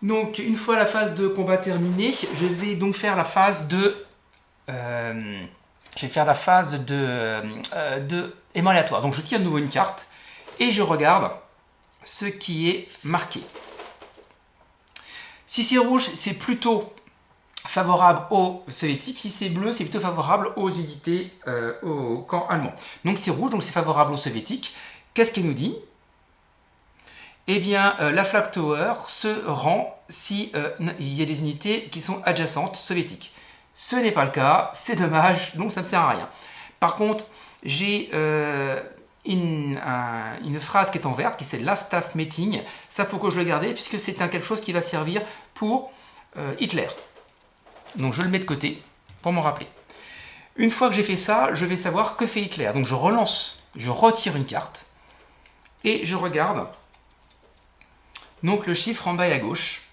Donc, une fois la phase de combat terminée, je vais donc faire la phase de... de aimant aléatoire. Donc, je tire de nouveau une carte et je regarde ce qui est marqué. Si c'est rouge, c'est plutôt favorable aux soviétiques. Si c'est bleu, c'est plutôt favorable aux unités, au camp allemand. Donc, c'est rouge, donc c'est favorable aux soviétiques. Qu'est-ce qu'elle nous dit ? Eh bien, la Flag Tower se rend si il y a des unités qui sont adjacentes soviétiques. Ce n'est pas le cas, c'est dommage, donc ça ne me sert à rien. Par contre, j'ai une phrase qui est en verte, qui c'est Last Staff Meeting. Ça, faut que je le garde, puisque c'est quelque chose qui va servir pour Hitler. Donc, je le mets de côté pour m'en rappeler. Une fois que j'ai fait ça, je vais savoir que fait Hitler. Donc, je relance, je retire une carte et je regarde. Donc le chiffre en bas et à gauche,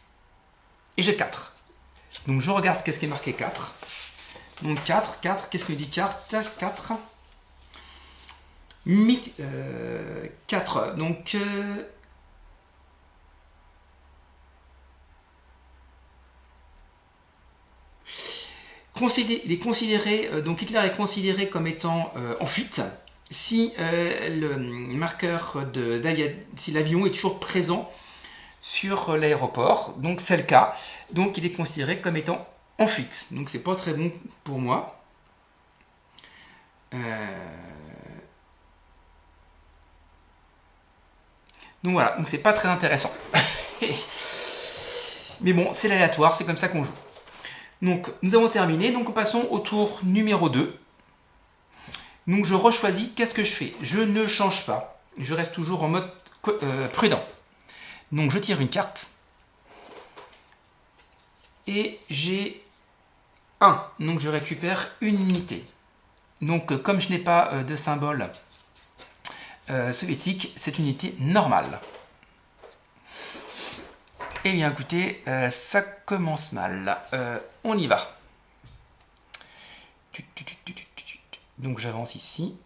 et j'ai 4. Donc je regarde qu'est-ce qui est marqué 4. Donc 4, qu'est-ce que dit carte 4. 4, donc... il est considéré, donc Hitler est considéré comme étant en fuite si le marqueur si l'avion est toujours présent sur l'aéroport, donc c'est le cas, donc il est considéré comme étant en fuite, donc c'est pas très bon pour moi. Donc voilà, donc c'est pas très intéressant. Mais bon, c'est l'aléatoire, c'est comme ça qu'on joue. Donc nous avons terminé, donc passons au tour numéro 2. Donc je rechoisis, qu'est-ce que je fais? Je ne change pas, je reste toujours en mode prudent. Donc je tire une carte. Et j'ai 1. Donc je récupère une unité. Donc comme je n'ai pas de symbole soviétique, c'est une unité normale. Eh bien écoutez, ça commence mal. On y va. Donc j'avance ici.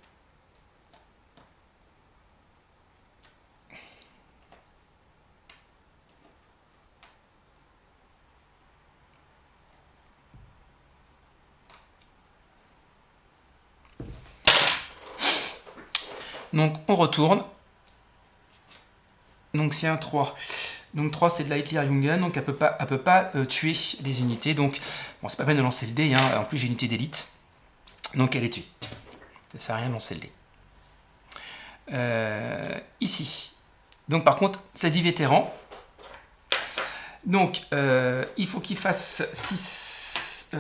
Donc on retourne. Donc c'est un 3. Donc 3 c'est de la Hitlerjugend, donc elle peut pas tuer les unités. Donc bon, c'est pas peine de lancer le dé, hein. En plus j'ai une unité d'élite. Donc elle est tuée. Ça sert à rien de lancer le dé. Ici. Donc par contre, ça dit vétéran. Donc il faut qu'il fasse 6.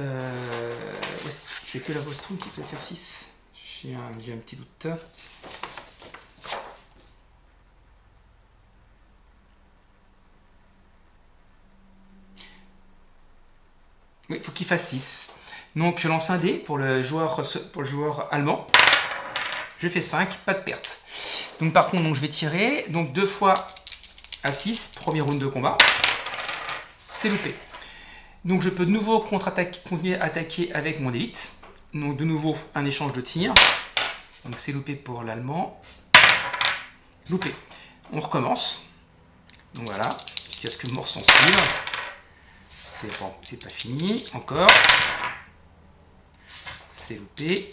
C'est que la Vostrum qui peut faire 6. J'ai un petit doute. Oui, il faut qu'il fasse 6. Donc je lance un dé pour le joueur allemand. Je fais 5, pas de perte. Donc par contre, donc, je vais tirer. Donc 2 fois à 6, premier round de combat. C'est loupé. Donc je peux de nouveau continuer à attaquer avec mon élite. Donc de nouveau un échange de tirs. Donc c'est loupé pour l'allemand. Loupé. On recommence. Donc voilà, jusqu'à ce que le mort s'en suive. Bon, c'est pas fini, encore. C'est loupé.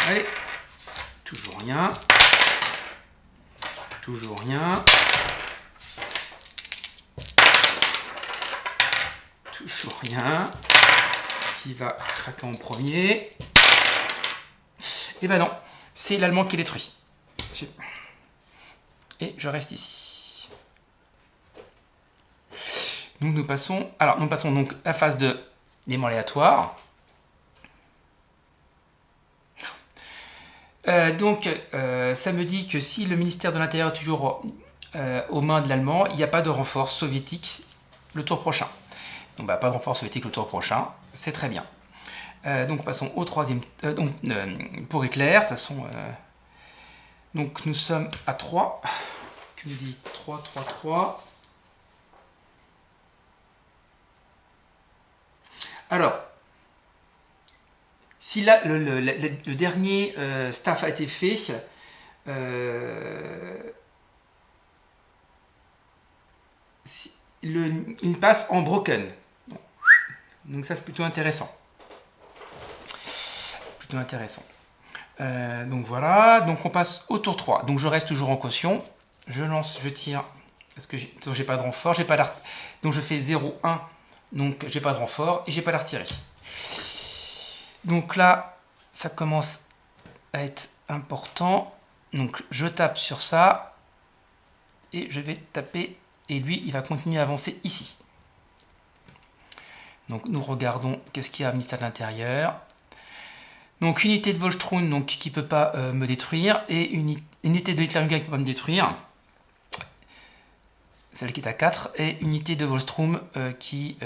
Allez, toujours rien. Toujours rien. Toujours rien. Qui va craquer en premier? Et ben non, c'est l'allemand qui est détruit. Et je reste ici. Donc nous passons donc à la phase de aimant aléatoire. Ça me dit que si le ministère de l'Intérieur est toujours aux mains de l'Allemand, il n'y a pas de renfort soviétique le tour prochain. Donc pas de renfort soviétique le tour prochain, c'est très bien. Donc passons au troisième. Pour Hitler, de toute façon. Donc nous sommes à 3. Que nous dit 3, 3, 3. Alors, si là, le dernier staff a été fait, il passe en broken. Donc ça c'est plutôt intéressant. Plutôt intéressant. Donc voilà, donc on passe au tour 3. Donc je reste toujours en caution. Je lance, je tire, parce que j'ai pas de renfort, j'ai pas d'art. Donc je fais 0, 1, donc j'ai pas de renfort et j'ai pas d'art tiré. Donc là, ça commence à être important. Donc je tape sur ça et je vais taper et lui il va continuer à avancer ici. Donc nous regardons qu'est-ce qu'il y a à ministère de l'Intérieur. Donc unité de Volstrum donc, qui ne peut pas me détruire et une unité de Hitlerjugend qui ne peut pas me détruire. Celle qui est à 4 et unité de Volstrum qui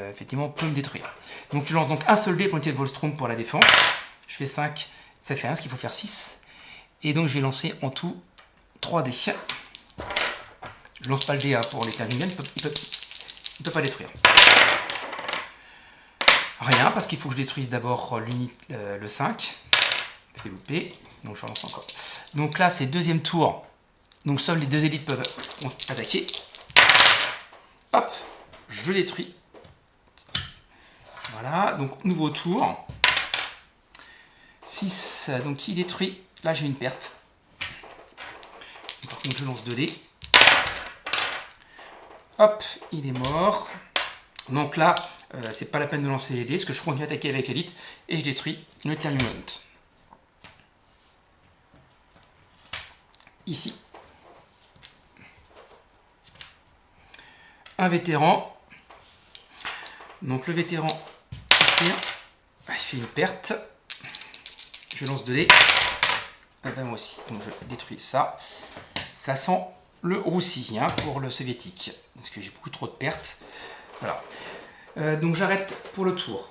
effectivement peut me détruire. Donc je lance donc un seul dé pour l'unité de Volstrum pour la défense. Je fais 5, ça fait 1, ce qu'il faut faire 6. Et donc je vais lancer en tout 3 dés. Je lance pas le dé pour les Hitlerjugend, il ne peut pas détruire. Rien, parce qu'il faut que je détruise d'abord le 5. C'est loupé, donc je relance encore. Donc là c'est deuxième tour, donc seuls les deux élites peuvent attaquer. Hop, je détruis. Voilà, donc nouveau tour. 6, donc il détruit. Là j'ai une perte. Par contre je lance 2 dés. Hop, il est mort. Donc là, c'est pas la peine de lancer les dés, parce que je continue à attaquer avec l'élite et je détruis le Hitlerjugend. Ici. Un vétéran. Donc le vétéran tire, il fait une perte. Je lance 2 dés. Et ben moi aussi. Donc je détruis ça. Ça sent le roussi pour le soviétique. Parce que j'ai beaucoup trop de pertes. Voilà. Donc j'arrête pour le tour.